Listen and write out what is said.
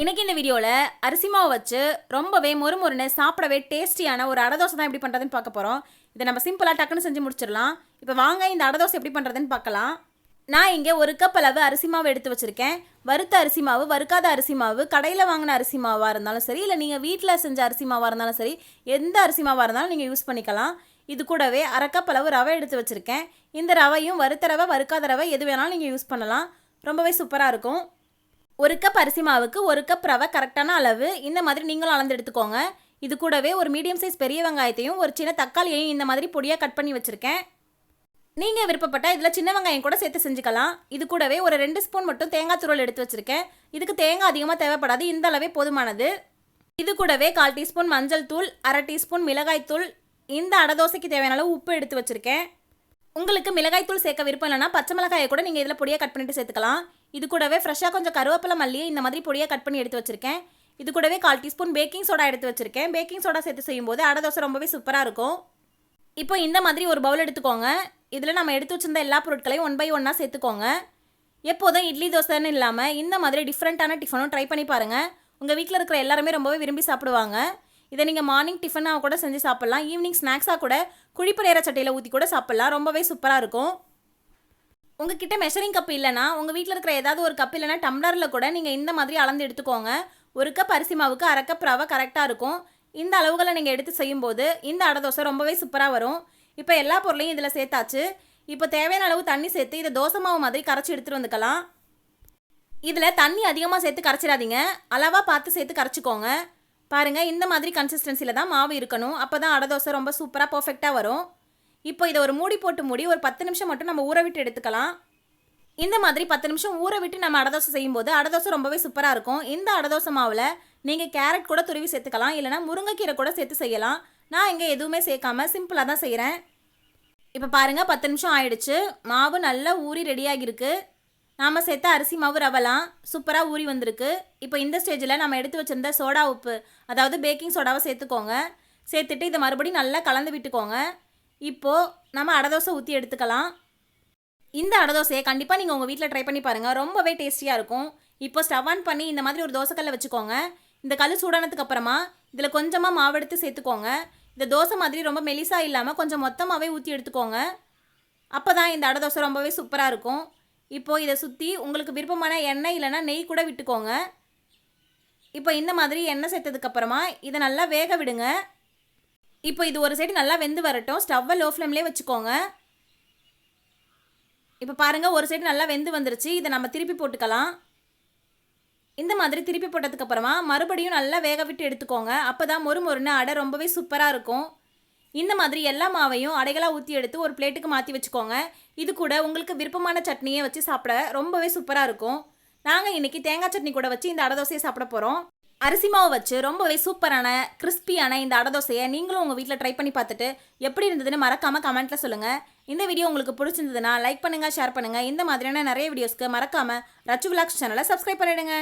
இன்னைக்கு இந்த வீடியோவில் அரிசி மாவு வச்சு ரொம்பவே மொறுமொறுன்னு சாப்பிடவே டேஸ்டியான ஒரு அடை தோசை தான் எப்படி பண்ணுறதுன்னு பார்க்க போகிறோம். இதை நம்ம சிம்பிளாக டக்குன்னு செஞ்சு முடிச்சிடலாம். இப்போ வாங்க இந்த அடை தோசை எப்படி பண்ணுறதுன்னு பார்க்கலாம். நான் இங்கே ஒரு கப் அளவு அரிசி மாவு எடுத்து வச்சுருக்கேன். வறுத்த அரிசி மாவு, வறுக்காத அரிசி மாவு, கடையில் வாங்கின அரிசி மாவாக இருந்தாலும் சரி, இல்லை நீங்கள் வீட்டில் செஞ்ச அரிசி மாவாக இருந்தாலும் சரி, எந்த அரிசி மாவாக இருந்தாலும் நீங்கள் யூஸ் பண்ணிக்கலாம். இது கூடவே அரை கப் அளவு ரவை எடுத்து வச்சுருக்கேன். இந்த ரவையும் வறுத்த ரவை, வறுக்காத ரவை எது வேணாலும் நீங்கள் யூஸ் பண்ணலாம். ரொம்பவே சூப்பராக இருக்கும். ஒரு கப் அரிசி மாவுக்கு ஒரு கப் ரவை கரெக்டான அளவு. இந்த மாதிரி நீங்களும் அளந்து எடுத்துக்கோங்க. இது கூடவே ஒரு மீடியம் சைஸ் பெரிய வெங்காயத்தையும் ஒரு சின்ன தக்காளியையும் இந்த மாதிரி பொடியாக கட் பண்ணி வச்சுருக்கேன். நீங்கள் விருப்பப்பட்டால் இதில் சின்ன வெங்காயம் கூட சேர்த்து செஞ்சுக்கலாம். இது கூடவே ஒரு 2 ஸ்பூன் மட்டும் தேங்காய் துருவல் எடுத்து வச்சுருக்கேன். இதுக்கு தேங்காய் அதிகமாக தேவைப்படாது, இந்த அளவே போதுமானது. இது கூடவே 1/4 டீஸ்பூன் மஞ்சள் தூள், அரை டீஸ்பூன் மிளகாய் தூள், இந்த அடை தோசைக்கு தேவையான அளவு உப்பு எடுத்து வச்சுருக்கேன். உங்களுக்கு மிளகாய் தூள் சேர்க்க விருப்பம் இல்லைனா பச்சை மிளகாயை கூட நீங்கள் இதில் பொடியாக கட் பண்ணிட்டு சேர்த்துக்கலாம். இது கூடவே ஃப்ரெஷ்ஷாக கொஞ்சம் கருவேப்பிலை மல்லியை இந்த மாதிரி பொடியாக கட் பண்ணி எடுத்து வச்சுருக்கேன். இது கூடவே 1/4 டீஸ்பூன் பேக்கிங் சோடா எடுத்து வச்சுருக்கேன். பேக்கிங் சோடா சேர்த்து செய்யும்போது அடை தோசை ரொம்பவே சூப்பராக இருக்கும். இப்போ இந்த மாதிரி ஒரு பவுல் எடுத்துக்கோங்க. இதில் நம்ம எடுத்து வச்சிருந்த எல்லா பொருட்களையும் 1 by 1 சேர்த்துக்கோங்க. எப்போதும் இட்லி தோசைன்னு இல்லாமல் இந்த மாதிரி டிஃப்ரெண்ட்டான டிஃபனும் ட்ரை பண்ணி பாருங்கள். உங்கள் வீட்டில் இருக்கிற எல்லாருமே ரொம்பவே விரும்பி சாப்பிடுவாங்க. இதை நீங்கள் மார்னிங் டிஃபனாக கூட செஞ்சு சாப்பிட்லாம். ஈவினிங் ஸ்நாக்ஸாக கூட குழிப்பு நேர சட்டையில் ஊற்றி கூட சாப்பிட்லாம். ரொம்பவே சூப்பராக இருக்கும். உங்ககிட்ட மெஷரிங் கப் இல்லைனா உங்கள் வீட்டில் இருக்கிற ஏதாவது ஒரு கப் இல்லைனா டம்ளரில் கூட நீங்கள் இந்த மாதிரி அளந்து எடுத்துக்கோங்க. ஒரு கப் அரிசி மாவுக்கு அரை கப் ரவை கரெக்டாக இருக்கும். இந்த அளவுகளை நீங்கள் எடுத்து செய்யும்போது இந்த அடை தோசை ரொம்பவே சூப்பராக வரும். இப்போ எல்லா பொருளையும் இதில் சேர்த்தாச்சு. இப்போ தேவையான அளவு தண்ணி சேர்த்து இதை தோசை மாவு மாதிரி கரைச்சி எடுத்துகிட்டு வந்துக்கலாம். இதில் தண்ணி அதிகமாக சேர்த்து கரைச்சிடாதீங்க, அளவாக பார்த்து சேர்த்து கரைச்சிக்கோங்க. பாருங்கள், இந்த மாதிரி கன்சிஸ்டன்சியில் தான் மாவு இருக்கணும். அப்போ தான் அடை தோசை ரொம்ப சூப்பராக பர்ஃபெக்டாக வரும். இப்போ இதை ஒரு மூடி போட்டு மூடி ஒரு 10 நிமிஷம் மட்டும் நம்ம ஊற விட்டு எடுத்துக்கலாம். இந்த மாதிரி 10 நிமிஷம் ஊற விட்டு நம்ம அடை தோசை செய்யும்போது அடை தோசை ரொம்பவே சூப்பராக இருக்கும். இந்த அடை தோசை மாவில் நீங்கள் கேரட் கூட துருவி சேர்த்துக்கலாம், இல்லைனா முருங்கைக்கீரை கூட சேர்த்து செய்யலாம். நான் இங்கே எதுவுமே சேர்க்காம சிம்பிளாக தான் செய்கிறேன். இப்போ பாருங்கள், 10 நிமிஷம் ஆயிடுச்சு. மாவு நல்லா ஊறி ரெடியாகிருக்கு. நாம் சேர்த்த அரிசி மாவு ரவலாம் சூப்பராக ஊறி வந்திருக்கு. இப்போ இந்த ஸ்டேஜில் நம்ம எடுத்து வச்சுருந்த சோடா உப்பு, அதாவது பேக்கிங் சோடாவை சேர்த்துக்கோங்க. சேர்த்துட்டு இதை மறுபடியும் நல்லா கலந்து விட்டுக்கோங்க. இப்போது நம்ம அடை தோசை ஊற்றி எடுத்துக்கலாம். இந்த அடை தோசையை கண்டிப்பாக நீங்கள் உங்கள் வீட்டில் ட்ரை பண்ணி பாருங்கள். ரொம்பவே டேஸ்டியாக இருக்கும். இப்போ ஸ்டவ் ஆன் பண்ணி இந்த மாதிரி ஒரு தோசைக்கல்லை வச்சுக்கோங்க. இந்த கல் சூடானதுக்கு அப்புறமா இதில் கொஞ்சமாக மாவு எடுத்து சேர்த்துக்கோங்க. இந்த தோசை மாதிரி ரொம்ப மெலிசாக இல்லாமல் கொஞ்சம் மொத்தமாகவே ஊற்றி எடுத்துக்கோங்க. அப்போ தான் இந்த அடை தோசை ரொம்பவே சூப்பராக இருக்கும். இப்போது இதை சுற்றி உங்களுக்கு விருப்பமான எண்ணெய் இல்லைனா நெய் கூட விட்டுக்கோங்க. இப்போ இந்த மாதிரி எண்ணெய் சேர்த்ததுக்கப்புறமா இதை நல்லா வேக விடுங்க. இப்போ இது ஒரு சைடு நல்லா வெந்து வரட்டும். ஸ்டவ்வை லோ ஃப்ளேம்லேயே வச்சுக்கோங்க. இப்போ பாருங்கள், ஒரு சைடு நல்லா வெந்து வந்துருச்சு. இதை நம்ம திருப்பி போட்டுக்கலாம். இந்த மாதிரி திருப்பி போட்டதுக்கப்புறமா மறுபடியும் நல்லா வேக விட்டு எடுத்துக்கோங்க. அப்போ தான் மொறுமொறுன்னு அடை ரொம்பவே சூப்பராக இருக்கும். இந்த மாதிரி எல்லா மாவையும் அடைகளாக ஊற்றி எடுத்து ஒரு பிளேட்டுக்கு மாற்றி வச்சுக்கோங்க. இது கூட உங்களுக்கு விருப்பமான சட்னியை வச்சு சாப்பிட ரொம்பவே சூப்பராக இருக்கும். நாங்கள் இன்றைக்கி தேங்காய் சட்னி கூட வச்சு இந்த அடை தோசையை சாப்பிட போகிறோம். அரிசி மாவு வச்சு ரொம்பவே சூப்பரான கிறிஸ்பியான இந்த அடை தோசையை நீங்களும் உங்கள் வீட்டில் ட்ரை பண்ணி பார்த்துட்டு எப்படி இருந்ததுன்னு மறக்காமல் கமெண்ட்டில் சொல்லுங்கள். இந்த வீடியோ உங்களுக்கு பிடிச்சிருந்ததுன்னா லைக் பண்ணுங்கள், ஷேர் பண்ணுங்கள். இந்த மாதிரியான நிறைய வீடியோஸ்க்கு மறக்காமல் ரச்சு விலாக்ஸ் சேனலை சப்ஸ்கிரைப் பண்ணிவிடுங்க.